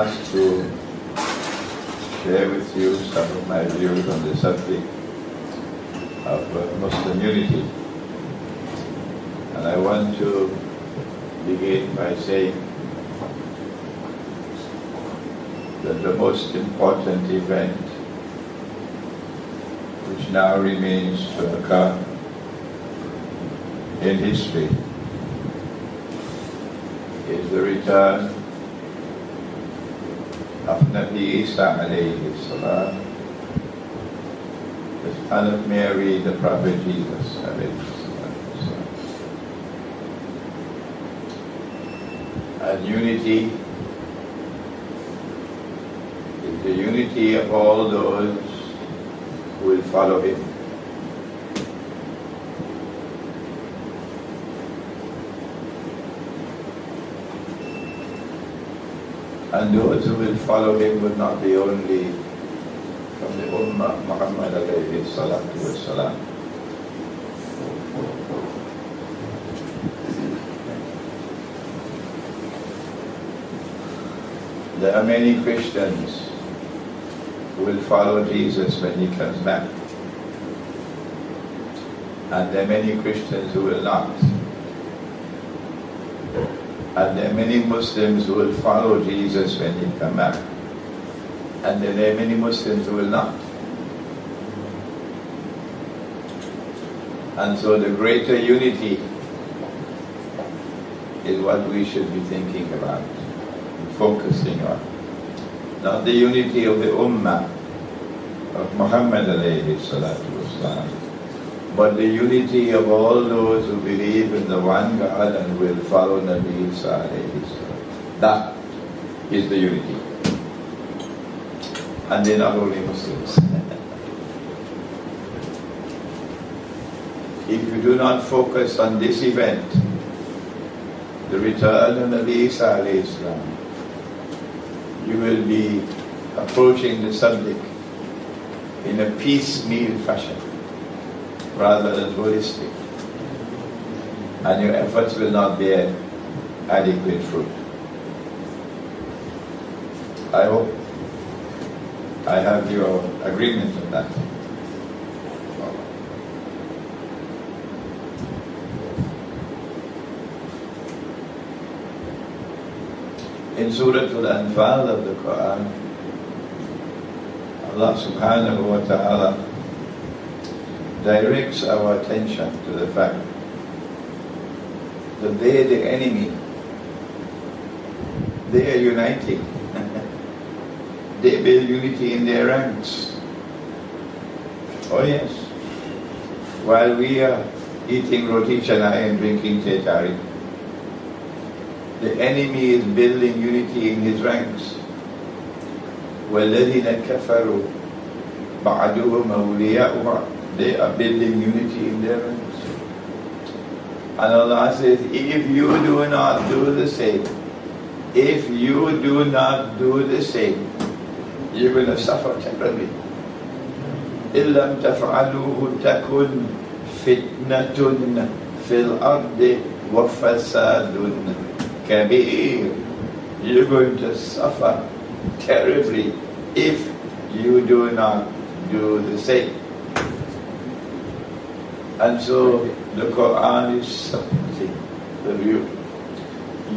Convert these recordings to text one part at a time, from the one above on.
asked to share with you some of my views on the subject of Muslim unity. And I want to begin by saying that the most important event which now remains to occur in history is the return of Nabi Isa alayhi salam, the son of Mary, the prophet Jesus alayhi salam. And unity is the unity of all those who will follow him. And those who will follow him will not be only from the Ummah Muhammad alayhi salatu wassalam. There are many Christians who will follow Jesus when he comes back. And there are many Christians who will not. And there are many Muslims who will follow Jesus when he comes back. And there are many Muslims who will not. And so the greater unity is what we should be thinking about, focusing on. Not the unity of the Ummah of Muhammad alayhi salatu wassalam, but the unity of all those who believe in the one God and will follow Nabi Isa alayhi salam. That is the unity. And they're not only Muslims. If you do not focus on this event, the return of Nabi Isa alayhi salam, you will be approaching the subject in a piecemeal fashion, rather than holistic, and your efforts will not bear adequate fruit. I hope I have your agreement on that. In Surah Al-Anfal of the Quran, Allah subhanahu wa ta'ala directs our attention to the fact that they, the enemy, they are uniting. They build unity in their ranks. Oh yes. While we are eating roti canai and drinking teh tarik, the enemy is building unity in his ranks. وَالَّذِينَ كَفَرُوا بَعْدُهُمْ أَوْلِيَاءُ بَعْضٍ. They are building unity in their ranks. And Allah says, if you do not do the same, if you do not do the same, you're going to suffer terribly. إِلَّمْ تَفْعَلُوهُ تَكُنْ فِتْنَةٌ فِي الْأَرْضِ وَفَسَادٌ كَبِيرٌ. You're going to suffer terribly if you do not do the same. And so the Quran is supporting the view.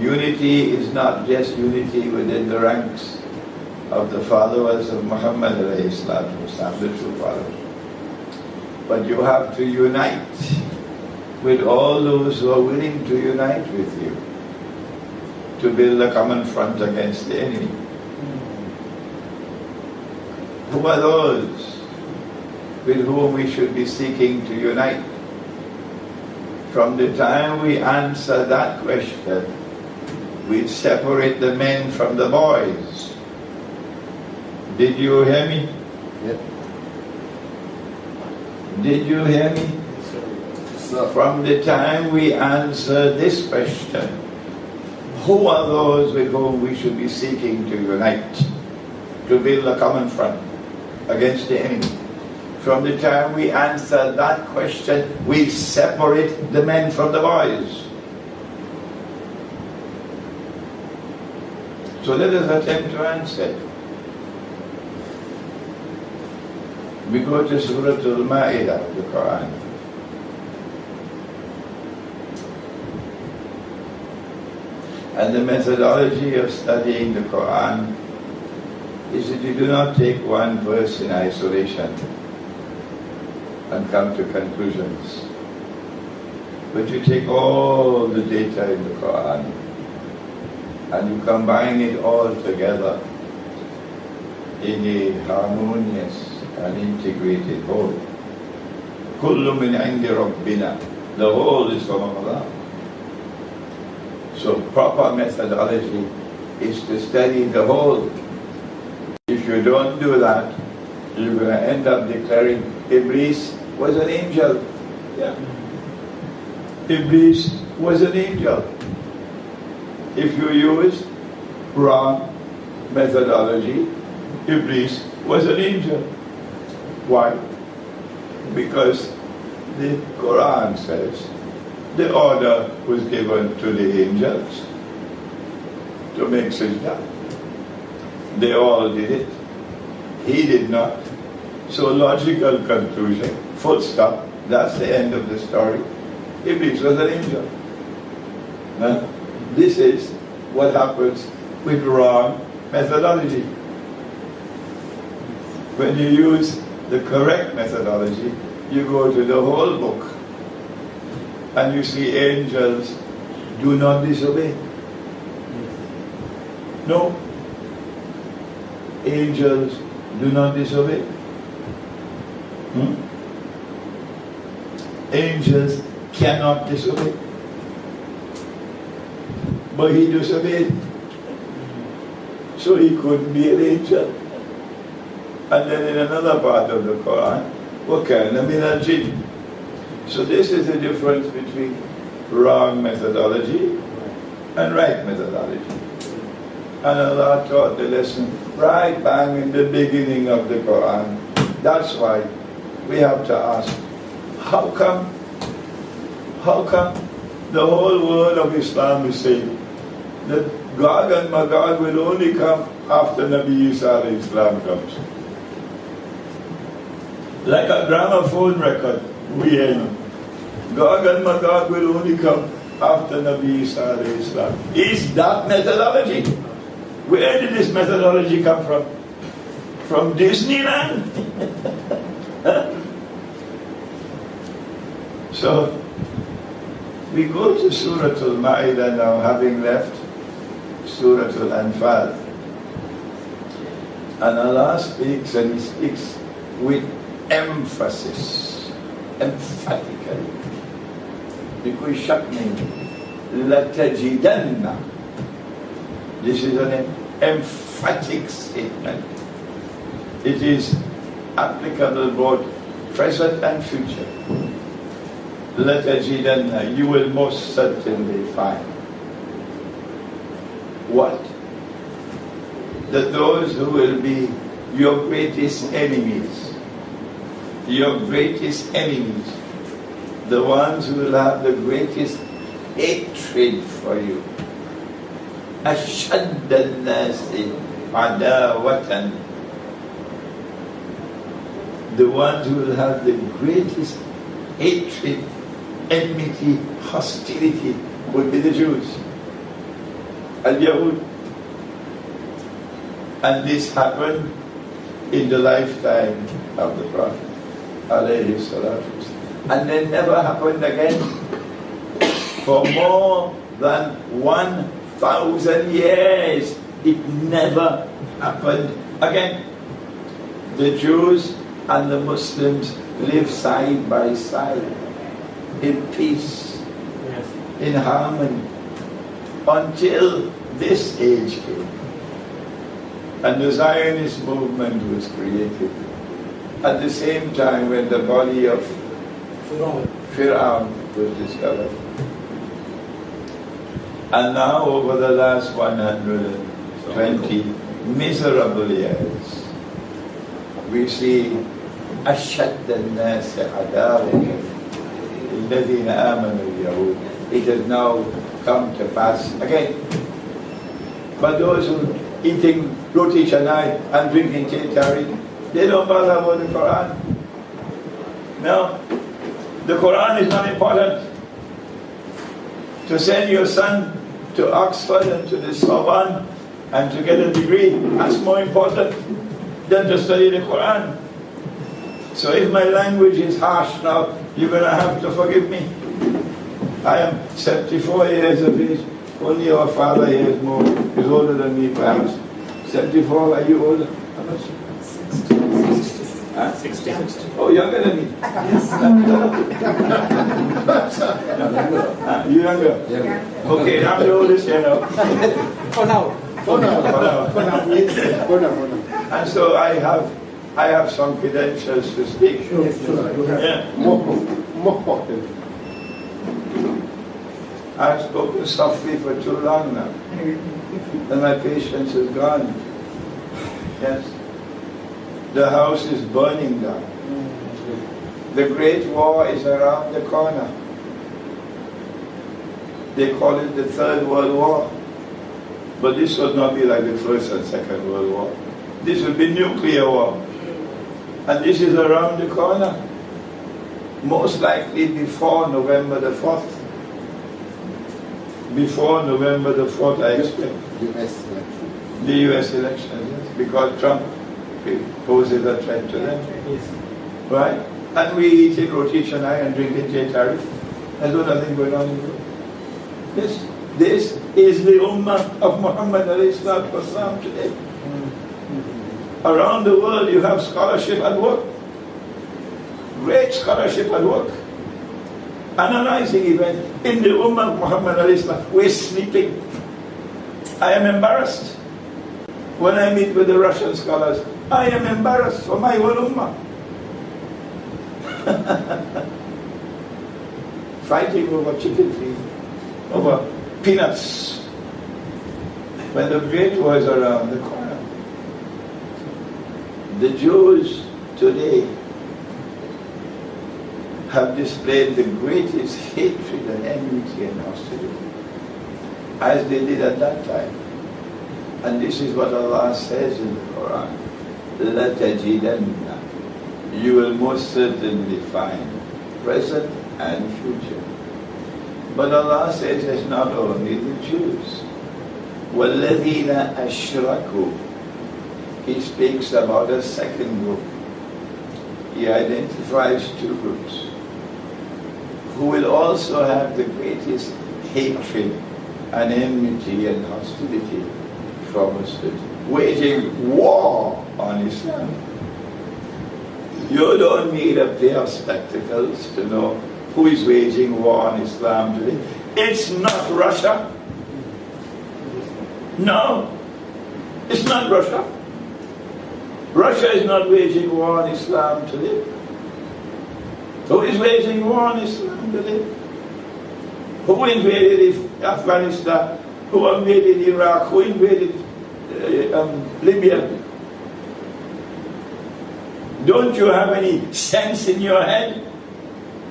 Unity is not just unity within the ranks of the followers of Muhammad alayhi salatu wasalam, the true followers, but you have to unite with all those who are willing to unite with you to build a common front against the enemy. Who are those with whom we should be seeking to unite? From the time we answer that question, we separate the men from the boys. Did you hear me? Yep. Did you hear me? Yes, sir. From the time we answer this question, who are those with whom we should be seeking to unite, to build a common front against the enemy? From the time we answer that question, we separate the men from the boys. So let us attempt to answer. We go to Surah Al-Mais, the Quran. And the methodology of studying the Quran is that you do not take one verse in isolation and come to conclusions, but you take all the data in the Quran and you combine it all together in a harmonious and integrated whole. Kullu min indi rabbina. The whole is from Allah. So proper methodology is to study the whole. If you don't do that, you're going to end up declaring Iblis was an angel. Yeah. Iblis was an angel. If you use wrong methodology, Iblis was an angel. Why? Because the Quran says the order was given to the angels to make sajda. They all did it. He did not. So logical conclusion, full stop, that's the end of the story. Iblis was an angel. Now, this is what happens with wrong methodology. When you use the correct methodology, you go to the whole book and you see angels do not disobey. No. Angels do not disobey. Angels cannot disobey. But he disobeyed. So he couldn't be an angel. And then in another part of the Quran, وَكَانَ مِنَ الْجِنِّ. So this is the difference between wrong methodology and right methodology. And Allah taught the lesson right bang in the beginning of the Quran. That's why we have to ask, how come the whole world of Islam is saying that Gog and Magog will only come after Nabi Isa alayhi salam comes? Like a gramophone record, we hear you. Gog and Magog will only come after Nabi Isa alayhi salam. Is that methodology? Where did this methodology come from? From Disneyland? So, we go to Surah Al-Ma'idah now, having left Surah Al-Anfal. And Allah speaks, and He speaks with emphasis, emphatically. Because shak nahi, latajidanna. This is an emphatic statement. It is applicable both present and future. لَتَجِدَنَّ, you will most certainly find. What? That those who will be your greatest enemies, the ones who will have the greatest hatred for you, أَشَدَّ النَّاسِ عَدَاوَةً, the ones who will have the greatest hatred, enmity, hostility would be the Jews, Al-Yahud. And this happened in the lifetime of the Prophet, alayhi salatu wasalam. And then never happened again for more than 1,000 years. It never happened again. The Jews and the Muslims live side by side in peace, yes, in harmony, until this age came. And the Zionist movement was created at the same time when the body of Fir'aun was discovered. And now over the last 120 miserable years, we see أشد الناس عداوة الذين آمنوا اليهود. It has now come to pass again. But those who eating roti canai and drinking tea tari, they don't bother about the Quran. No, the Quran is not important. To send your son to Oxford and to the Sorbonne and to get a degree, that's more important than to study the Quran. So if my language is harsh now, you're going to have to forgive me. I am 74 years of age. Only our father here is older than me perhaps. 74, are you older? How much? 60. Oh, younger than me. You younger? Yeah. Okay, I'm the oldest here now. For now. And so I have some credentials to speak. Sure. Yeah. More. I've spoken softly for too long now. And my patience is gone. Yes. The house is burning down. The Great War is around the corner. They call it the Third World War. But this will not be like the First and Second World War. This will be nuclear war. And this is around the corner. Most likely before November the 4th. Before November the 4th, I expect. The US election, yes. Because Trump poses a threat to them. Yes. Right? And we eating roti canai and drinking tea tari. There's nothing going on in the world. Yes. This is the ummah of Muhammad ﷺ today. Around the world you have scholarship at work. Great scholarship at work. Analyzing even in the ummah of Muhammad ﷺ, we're sleeping. I am embarrassed. When I meet with the Russian scholars, I am embarrassed for my own ummah. Fighting over chicken feed, over peanuts, when the Great War is around the corner. The Jews today have displayed the greatest hatred and enmity and hostility, as they did at that time. And this is what Allah says in the Quran. لَتَجِدَنَّ, you will most certainly find, present and future. But Allah says it's not only the Jews. وَالَّذِينَ أَشْرَكُوا, He speaks about a second group. He identifies two groups who will also have the greatest hatred and enmity and hostility from Muslims, waging war on Islam. You don't need a pair of spectacles to know who is waging war on Islam today. It's not Russia. No, it's not Russia. Russia is not waging war on Islam today. Who is waging war on Islam today? Who invaded Afghanistan? Who invaded Iraq? Who invaded Libya? Don't you have any sense in your head?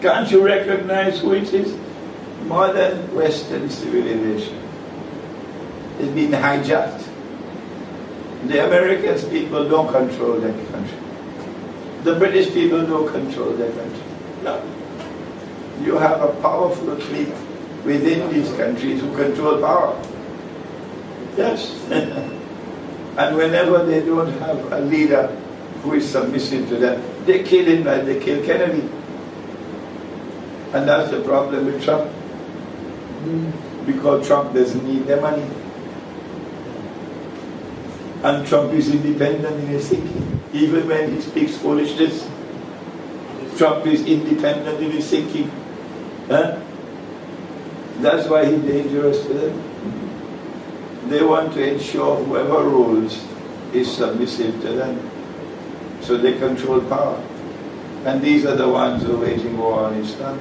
Can't you recognize who it is? Modern Western civilization is being hijacked. The American people don't control their country. The British people don't control their country. No. You have a powerful clique within these countries who control power. Yes. And whenever they don't have a leader who is submissive to them, they kill him like they kill Kennedy. And that's the problem with Trump. Because Trump doesn't need their money. And Trump is independent in his thinking. Even when he speaks foolishness, Trump is independent in his thinking. Huh? That's why he's dangerous to them. They want to ensure whoever rules is submissive to them. So they control power. And these are the ones who are waging war on Islam.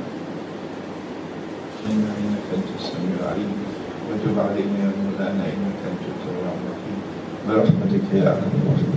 برحمتك يا أرحم الراحمين.